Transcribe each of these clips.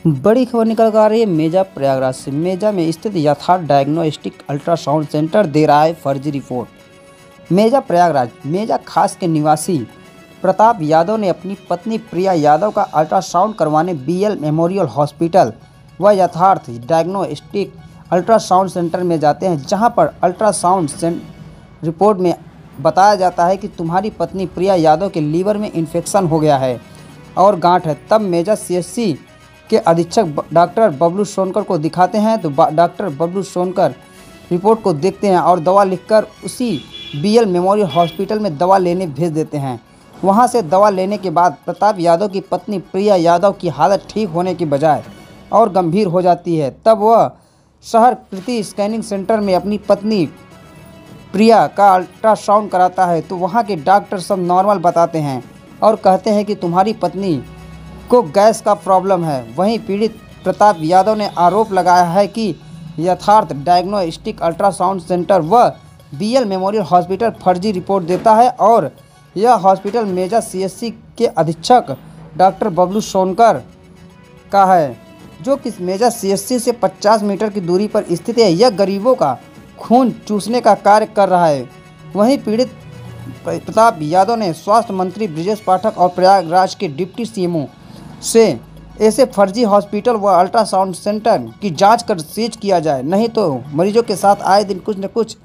बड़ी खबर निकल कर आ रही है मेजा प्रयागराज से। मेजा में स्थित यथार्थ डायग्नोस्टिक अल्ट्रासाउंड सेंटर दे रहा है फर्जी रिपोर्ट। मेजा प्रयागराज मेजा खास के निवासी प्रताप यादव ने अपनी पत्नी प्रिया यादव का अल्ट्रासाउंड करवाने बीएल मेमोरियल हॉस्पिटल व यथार्थ डायग्नोस्टिक अल्ट्रासाउंड सेंटर में जाते हैं, जहां पर अल्ट्रासाउंड रिपोर्ट में बताया जाता है कि तुम्हारी पत्नी प्रिया यादव के लीवर में इन्फेक्शन हो गया है और गांठ है। तब मेजा सीएचसी के अधीक्षक डॉक्टर बबलू सोनकर को दिखाते हैं तो डॉक्टर बबलू सोनकर रिपोर्ट को देखते हैं और दवा लिखकर उसी बीएल मेमोरियल हॉस्पिटल में दवा लेने भेज देते हैं। वहां से दवा लेने के बाद प्रताप यादव की पत्नी प्रिया यादव की हालत ठीक होने की बजाय और गंभीर हो जाती है। तब वह शहर कृति स्कैनिंग सेंटर में अपनी पत्नी प्रिया का अल्ट्रासाउंड कराता है तो वहाँ के डॉक्टर सब नॉर्मल बताते हैं और कहते हैं कि तुम्हारी पत्नी को गैस का प्रॉब्लम है। वहीं पीड़ित प्रताप यादव ने आरोप लगाया है कि यथार्थ डायग्नोस्टिक अल्ट्रासाउंड सेंटर व बीएल मेमोरियल हॉस्पिटल फर्जी रिपोर्ट देता है और यह हॉस्पिटल मेजा सीएचसी के अधीक्षक डॉक्टर बबलू सोनकर का है, जो कि मेजा सीएचसी से 50 मीटर की दूरी पर स्थित है। यह गरीबों का खून चूसने का कार्य कर रहा है। वहीं पीड़ित प्रताप यादव ने स्वास्थ्य मंत्री ब्रिजेश पाठक और प्रयागराज के डिप्टी सीएमओ से ऐसे फर्जी हॉस्पिटल व अल्ट्रासाउंड सेंटर की जांच कर सीज किया जाए, नहीं तो मरीजों के साथ आए दिन कुछ न कुछ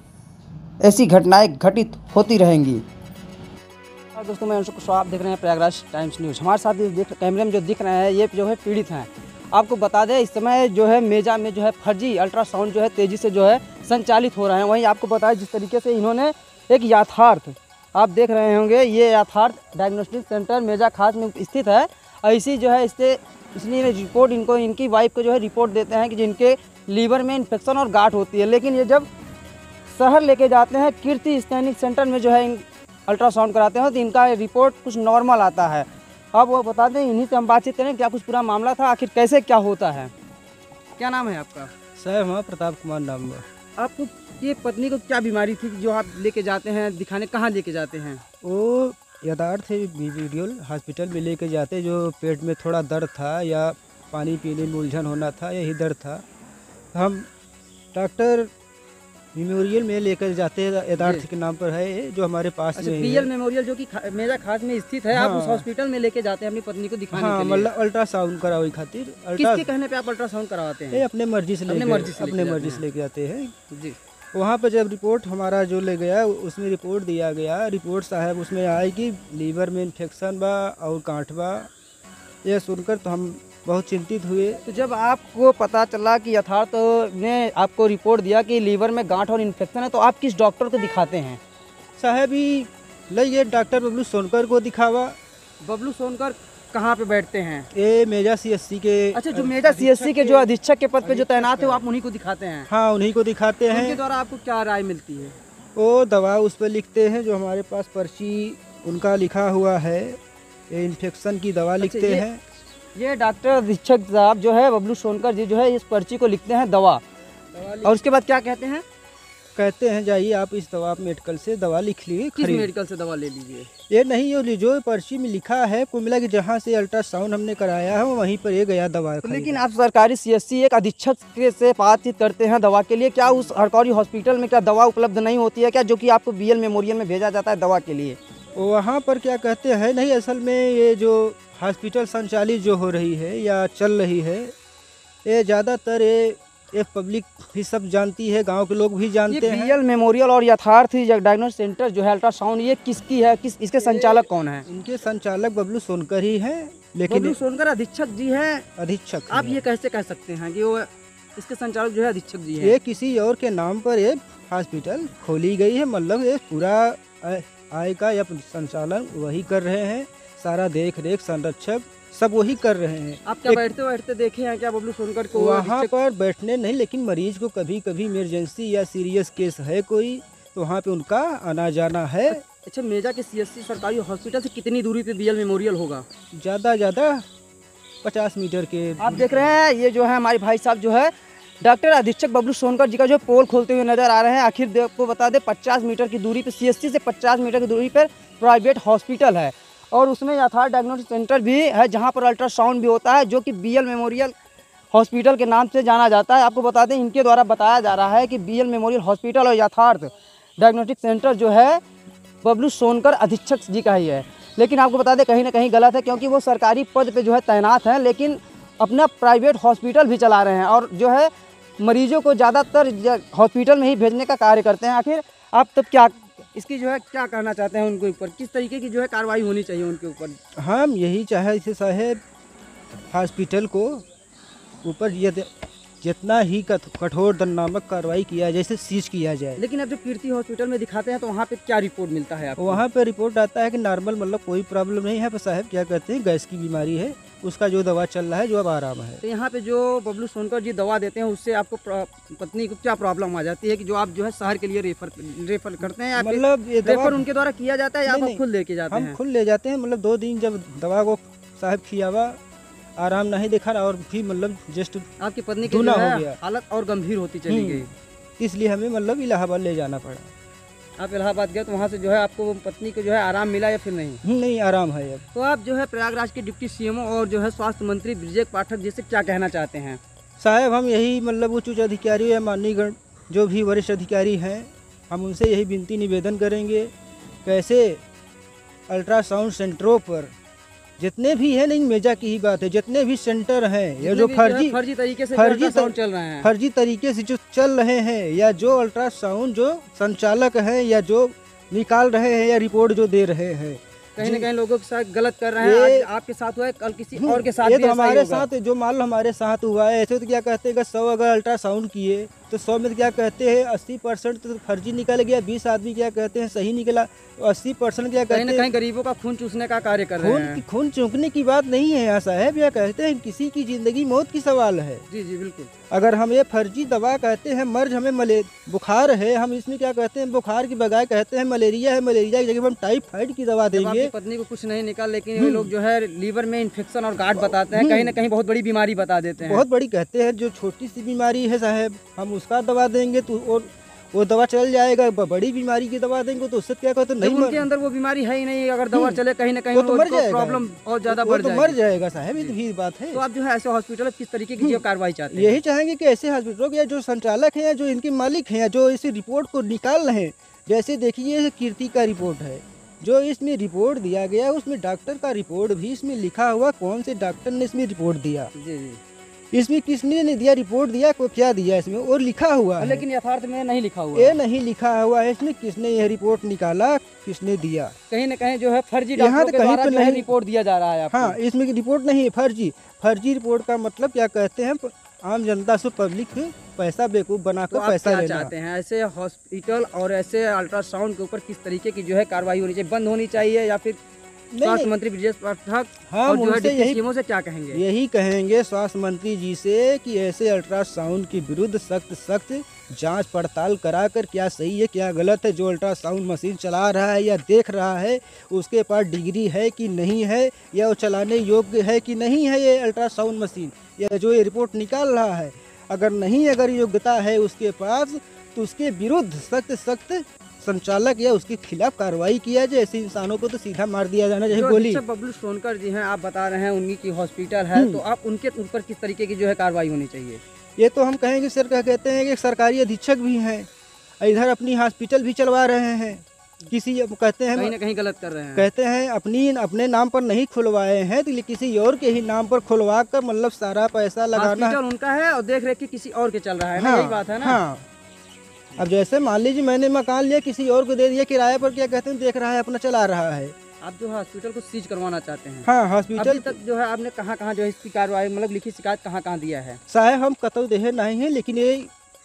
ऐसी घटनाएं घटित होती रहेंगी। दोस्तों, मैं उनको आप देख रहे हैं प्रयागराज टाइम्स न्यूज़। हमारे साथ कैमरे में जो दिख रहे हैं ये जो है पीड़ित हैं। आपको बता दें इस समय जो है मेजा में जो है फर्जी अल्ट्रासाउंड जो है तेज़ी से जो है संचालित हो रहे हैं। वहीं आपको बताया जिस तरीके से इन्होंने एक यथार्थ आप देख रहे होंगे, ये यथार्थ डायग्नोस्टिक सेंटर मेजा खास में स्थित है। ऐसी जो है इसलिए रिपोर्ट इनको इनकी वाइफ को जो है रिपोर्ट देते हैं कि जिनके लीवर में इन्फेक्शन और गांठ होती है, लेकिन ये जब शहर लेके जाते हैं कीर्ति स्कैनिंग सेंटर में जो है अल्ट्रासाउंड कराते हैं तो इनका रिपोर्ट कुछ नॉर्मल आता है। अब वो बता दें, इन्हीं से हम बातचीत करें क्या कुछ पूरा मामला था, आखिर कैसे क्या होता है। क्या नाम है आपका? सर हमारा प्रताप कुमार नाम है। आपको ये पत्नी को क्या बीमारी थी जो आप लेके जाते हैं दिखाने, कहाँ लेके जाते हैं? वो यथार्थ मेमोरियल हॉस्पिटल में लेके जाते, जो पेट में थोड़ा दर्द था या पानी पीने में उलझन होना था, यही दर्द था। हम डॉक्टर मेमोरियल में लेकर जाते हैं, यथार्थ के नाम पर है जो हमारे पास में बीएल मेमोरियल जो कि मेजा खास में स्थित है। आप उस हॉस्पिटल में लेके जाते हैं अपनी पत्नी को दिखाने के लिए? मतलब अल्ट्रासाउंड करावे खातिर। किसके कहने पे आप अल्ट्रासाउंड करवाते हैं? अपने मर्जी से लेके जाते हैं जी। वहाँ पर जब रिपोर्ट हमारा जो ले गया उसमें रिपोर्ट दिया गया, रिपोर्ट साहब उसमें आए कि लीवर में इन्फेक्शन बा और गांठ बा। यह सुनकर तो हम बहुत चिंतित हुए। तो जब आपको पता चला कि यथार्थ ने आपको रिपोर्ट दिया कि लीवर में गांठ और इन्फेक्शन है तो आप किस डॉक्टर को दिखाते हैं? साहब ही ये डॉक्टर बबलू सोनकर को दिखावा। बबलू सोनकर कहाँ पे बैठते हैं? ये मेजा सीएचसी के। अच्छा, जो मेजा सीएचसी के जो अधीक्षक के पद पे जो तैनात है वो आप उन्हीं को दिखाते हैं? हाँ, उन्हीं को दिखाते हैं। उनके द्वारा आपको क्या राय मिलती है? वो दवा उस पर लिखते हैं, जो हमारे पास पर्ची उनका लिखा हुआ है, ये इन्फेक्शन की दवा लिखते हैं। ये डॉक्टर अधीक्षक साहब जो है बबलू सोनकर जी जो है इस पर्ची को लिखते हैं दवा और उसके बाद क्या कहते हैं? कहते हैं जाइए आप इस दवा मेडिकल से दवा लिख लीजिए। किस मेडिकल से दवा ले लीजिए? ये नहीं, ये जो पर्ची में लिखा है कुल मिला कि जहाँ से अल्ट्रासाउंड हमने कराया है वहीं पर ये गया दवा। तो लेकिन आप सरकारी सीएचसी एक अधीक्षक से बातचीत करते हैं दवा के लिए, क्या उस सरकारी हॉस्पिटल में क्या दवा उपलब्ध नहीं होती है क्या, जो कि आपको बीएल मेमोरियल में भेजा जाता है दवा के लिए? वहाँ पर क्या कहते हैं, नहीं असल में ये जो हॉस्पिटल संचालित जो हो रही है या चल रही है, ये ज़्यादातर ये पब्लिक भी सब जानती है, गांव के लोग भी जानते हैं। बीएल मेमोरियल और यथार्थ डायग्नोस्टिक सेंटर जो है अल्ट्रासाउंड, ये किसकी है, इसके संचालक कौन है? इनके संचालक बबलू सोनकर ही हैं। लेकिन बबलू सोनकर अधीक्षक जी हैं? अधीक्षक आप ये कैसे कह सकते हैं कि वो इसके संचालक जो है अधीक्षक जी हैं? ये किसी और के नाम पर ये हॉस्पिटल खोली गई है, मतलब ये पूरा आय का या संचालन वही कर रहे हैं, सारा देख रेख संरक्षक सब वही कर रहे हैं। आप क्या बैठते देखे हैं क्या बबलू सोनकर को? वहाँ पर बैठने नहीं, लेकिन मरीज को कभी कभी इमरजेंसी या सीरियस केस है कोई तो वहाँ पे उनका आना जाना है। अच्छा, मेजा के सीएचसी सरकारी हॉस्पिटल से कितनी दूरी पे बीएल मेमोरियल होगा? ज़्यादा 50 मीटर के। आप देख रहे हैं ये जो है हमारे भाई साहब जो है डॉक्टर अधीक्षक बबलू सोनकर जी का जो पोल खोलते हुए नजर आ रहे हैं। आखिर आपको बता दें 50 मीटर की दूरी पर सीएचसी से 50 मीटर की दूरी पर प्राइवेट हॉस्पिटल है और उसमें यथार्थ डायग्नोस्टिक सेंटर भी है जहां पर अल्ट्रासाउंड भी होता है, जो कि बीएल मेमोरियल हॉस्पिटल के नाम से जाना जाता है। आपको बता दें, इनके द्वारा बताया जा रहा है कि बीएल मेमोरियल हॉस्पिटल और यथार्थ डायग्नोस्टिक सेंटर जो है बबलू सोनकर अधीक्षक जी का ही है। लेकिन आपको बता दें कहीं ना कहीं गलत है, क्योंकि वो सरकारी पद पे जो है तैनात हैं, लेकिन अपना प्राइवेट हॉस्पिटल भी चला रहे हैं और जो है मरीजों को ज़्यादातर हॉस्पिटल में ही भेजने का कार्य करते हैं। आखिर आप तब क्या इसकी जो है क्या कहना चाहते हैं उनके ऊपर, किस तरीके की जो है कार्रवाई होनी चाहिए उनके ऊपर? हम यही चाहे इसे साहेब हॉस्पिटल को ऊपर जितना ही कठोर दंडात्मक कार्रवाई किया जाए, जैसे सीज किया जाए। लेकिन अब जब कीर्ति हॉस्पिटल में दिखाते हैं तो वहाँ पे क्या रिपोर्ट मिलता है आपको? वहाँ पे रिपोर्ट आता है कि नॉर्मल, मतलब कोई प्रॉब्लम नहीं है, पर साहब क्या कहते हैं गैस की बीमारी है, उसका जो दवा चल रहा है, जो अब आराम है। तो यहाँ पे जो बबलू सोनकर जी दवा देते हैं उससे आपको पत्नी को क्या प्रॉब्लम आ जाती है कि जो आप जो है शहर के लिए रेफर करते हैं, या मतलब ये रेफर उनके द्वारा किया जाता है या आप खुद लेके जाते हैं? हम खुद ले जाते हैं। मतलब 2 दिन जब दवा को साहब खियावा, आराम नहीं देखा और भी मतलब जस्ट आपकी पत्नी की जो है हालत और गंभीर होती चली गई, इसलिए हमें मतलब इलाहाबाद ले जाना पड़ा। आप इलाहाबाद गए तो वहाँ से जो है आपको पत्नी को जो है आराम मिला या फिर नहीं? नहीं, आराम है अब। तो आप जो है प्रयागराज के डिप्टी सीएमओ और जो है स्वास्थ्य मंत्री ब्रिजेश पाठक जी से क्या कहना चाहते हैं? साहब हम यही मतलब उच्च अधिकारी या माननीय जो भी वरिष्ठ अधिकारी हैं, हम उनसे यही विनती निवेदन करेंगे, कैसे अल्ट्रासाउंड सेंटरों पर जितने भी है, नहीं मेजा की ही बात है, जितने भी सेंटर हैं या जो फर्जी तरीके से अल्ट्रासाउंड चल रहे हैं, फर्जी तरीके से जो चल रहे हैं, या जो अल्ट्रासाउंड जो संचालक हैं या जो निकाल रहे हैं या रिपोर्ट जो दे रहे हैं, कहीं ना कहीं लोगों के साथ गलत कर रहे हैं। आज आपके साथ हुआ है, कल किसी और के साथ ये भी तो ऐसा ही हमारे होगा। साथ जो मान लो हमारे साथ हुआ है, ऐसे तो क्या कहते हैं 100 अगर अल्ट्रासाउंड किए तो 100 में तो क्या कहते हैं 80% तो फर्जी निकल गया, 20 आदमी क्या कहते हैं सही निकला, 80% क्या कहते हैं कहीं गरीबों का खून चूसने का कार्य कर रहे हैं। खून चूसने की बात नहीं है यहाँ साहब, यह कहते हैं किसी की जिंदगी मौत की सवाल है। जी जी बिल्कुल। अगर हम ये फर्जी दवा कहते हैं, मर्ज हमें बुखार है, हम इसमें क्या कहते हैं बुखार की बजाय कहते हैं मलेरिया है, मलेरिया की जगह हम टाइफाइड की दवा देंगे। पत्नी को कुछ नहीं निकाल, लेकिन ये लोग जो है लीवर में इन्फेक्शन और गांठ बताते हैं, कहीं ना कहीं बहुत बड़ी बीमारी बता देते हैं। बहुत बड़ी कहते हैं, जो छोटी सी बीमारी है साहब हम उसका दवा देंगे तो और वो दवा चल जाएगा, बड़ी बीमारी की दवा देंगे तो उससे क्या कहते हैं नहीं, उनके अंदर वो बीमारी है ही नहीं, अगर दवा चले कहीं ना कहीं वो तो मर जाएगा, प्रॉब्लम और ज्यादा बढ़ जाएगी, मर जाएगा साहब, ये भी बात है। तो आप जो है ऐसे हॉस्पिटल किस तरीके की कार्रवाई चाहते हैं? यही चाहेंगे कि ऐसे हॉस्पिटलों के जो संचालक हैं, जो इनके मालिक हैं, जो इस रिपोर्ट को निकाल रहे हैं, जैसे देखिए कीर्ति का रिपोर्ट है, जो इसमें रिपोर्ट दिया गया उसमें डॉक्टर का रिपोर्ट भी इसमें लिखा हुआ, कौन से डॉक्टर ने इसमें रिपोर्ट दिया, जी जी, इसमें किसने ने दिया रिपोर्ट दिया, को क्या दिया इसमें और लिखा हुआ है, लेकिन यथार्थ में नहीं लिखा हुआ, ये नहीं लिखा हुआ है इसमें किसने यह रिपोर्ट निकाला, किसने दिया। कहीं ना कहीं जो है फर्जी डॉक्टरों के द्वारा जो है रिपोर्ट दिया जा रहा है आपको। हाँ, इसमें रिपोर्ट नहीं है, फर्जी रिपोर्ट का मतलब क्या कहते हैं आम जनता से पब्लिक पैसा बेवकूफ बनाकर तो पैसा लेना। चाहते हैं ऐसे हॉस्पिटल और ऐसे अल्ट्रासाउंड के ऊपर किस तरीके की जो है कार्रवाई होनी चाहिए, बंद होनी चाहिए, या फिर स्वास्थ्य मंत्री ब्रिजेश पाठक और जो है डिप्टी सीएमओ से क्या कहेंगे? यही कहेंगे स्वास्थ्य मंत्री जी से कि ऐसे अल्ट्रासाउंड के विरुद्ध सख्त जांच पड़ताल कराकर क्या सही है क्या गलत है, जो अल्ट्रासाउंड मशीन चला रहा है या देख रहा है उसके पास डिग्री है कि नहीं है, या वो चलाने योग्य है कि नहीं है ये अल्ट्रासाउंड मशीन, या जो ये रिपोर्ट निकाल रहा है अगर योग्यता है उसके पास तो उसके विरुद्ध सख्त संचालक या उसके खिलाफ कार्रवाई किया जाए। ऐसे इंसानों को तो सीधा मार दिया जाना चाहिए। गोली बबलू सोनकर जी हैं, आप बता रहे हैं उन्हीं की हॉस्पिटल है, तो आप उनके ऊपर किस तरीके की जो है कार्रवाई होनी चाहिए? ये तो हम कहेंगे सर, कहते हैं कि सरकारी अधीक्षक भी हैं, इधर अपनी हॉस्पिटल भी चलवा रहे हैं, किसी कहते हैं कहीं ना कहीं गलत कर रहे हैं, कहते हैं अपने नाम पर नहीं खुलवाए हैं तो किसी और के ही नाम पर खुलवा कर मतलब सारा पैसा लगाना। हॉस्पिटल उनका है और देख रेख की किसी और के चल रहा है, हाँ, यही बात है ना। हाँ। अब जैसे मान लीजिए मैंने मकान लिया किसी और को दे दिया किराए पर, क्या कहते हैं देख रहा है अपना चला रहा है। आप जो हॉस्पिटल को सीज करवाना चाहते हैं? हाँ, हॉस्पिटल अभी तक जो है आपने कहाँ जो है इसकी कार्रवाई मतलब लिखित शिकायत कहाँ दिया है? साहब हम कतौ देहे नहीं है, लेकिन ये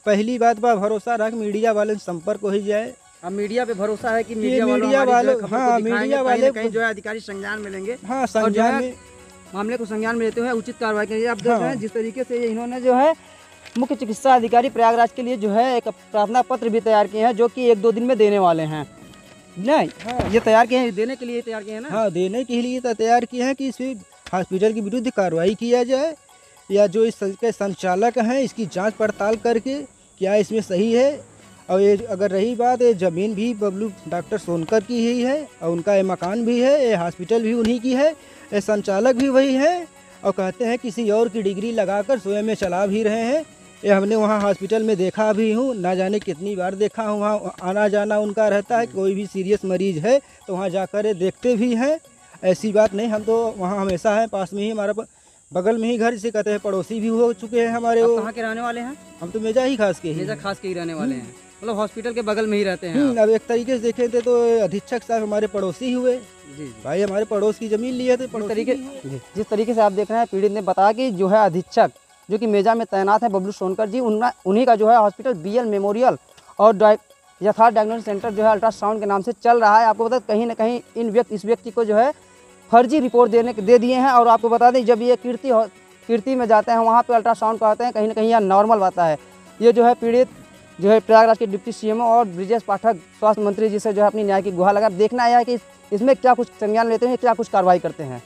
पहली बात बा भरोसा रख मीडिया वाले संपर्क हो ही जाए। अब मीडिया पे भरोसा है कि मीडिया वाले हाँ मीडिया वाले कहीं जो है अधिकारी संज्ञान में लेंगे, हाँ संज्ञान में मामले को संज्ञान में लेते हुए उचित कार्रवाई करेंगे। आप देख रहे हैं जिस तरीके से इन्होंने जो है मुख्य चिकित्सा अधिकारी प्रयागराज के लिए जो है एक प्रार्थना पत्र भी तैयार किए हैं, जो कि 1-2 दिन में देने वाले हैं। नहीं हाँ, ये तैयार किए हैं, देने के लिए तैयार किए हैं ना? हाँ, देने के लिए तैयार किए हैं कि इस हॉस्पिटल के विरुद्ध कार्रवाई किया जाए, या जो इसके संचालक हैं इसकी जांच पड़ताल करके क्या इसमें सही है। और ये अगर रही बात, ये ज़मीन भी बबलू डॉक्टर सोनकर की ही है और उनका ये मकान भी है, ये हॉस्पिटल भी उन्हीं की है, ये संचालक भी वही है और कहते हैं किसी और की डिग्री लगाकर स्वयं में चला भी रहे हैं। ये हमने वहाँ हॉस्पिटल में देखा भी हूँ, ना जाने कितनी बार देखा हूँ। वहाँ आना जाना उनका रहता है, कोई भी सीरियस मरीज़ है तो वहाँ जाकर ये देखते भी हैं। ऐसी बात नहीं, हम तो वहाँ हमेशा हैं, पास में ही हमारा बगल में ही घर, इसे कहते हैं पड़ोसी भी हो चुके हैं हमारे। आप वो कहाँ के रहने वाले हैं? हम तो मेजा ही खास के ही मेजा हैं। खास के ही रहने वाले हैं, मतलब हॉस्पिटल के बगल में ही रहते हैं आप। अब एक तरीके से देखे थे तो अधीक्षक साहब हमारे पड़ोसी हुए। जी भाई हमारे पड़ोस की ज़मीन लिए थे, पड़ोसी भी हैं। जिस तरीके से आप देख रहे हैं, पीड़ित ने बताया कि जो है अधीक्षक जो कि मेजा में तैनात है बबलू सोनकर जी, उन्हीं का जो है हॉस्पिटल BL मेमोरियल और यथार्थ डायग्नोस्टिक सेंटर जो है अल्ट्रासाउंड के नाम से चल रहा है। आपको बता कहीं ना कहीं इस व्यक्ति को जो है फर्जी रिपोर्ट दे दिए हैं। और आपको बता दें, जब ये कीर्ति में जाते हैं वहाँ पे अल्ट्रासाउंड कराते हैं, कहीं ना कहीं यह नॉर्मल आता है। ये जो है पीड़ित जो है प्रयागराज के डिप्टी CMO और ब्रिजेश पाठक स्वास्थ्य मंत्री जी से जो है अपनी न्याय की गुहार लगा। देखना यह है कि इसमें क्या कुछ संज्ञान लेते हैं, क्या कुछ कार्रवाई करते हैं।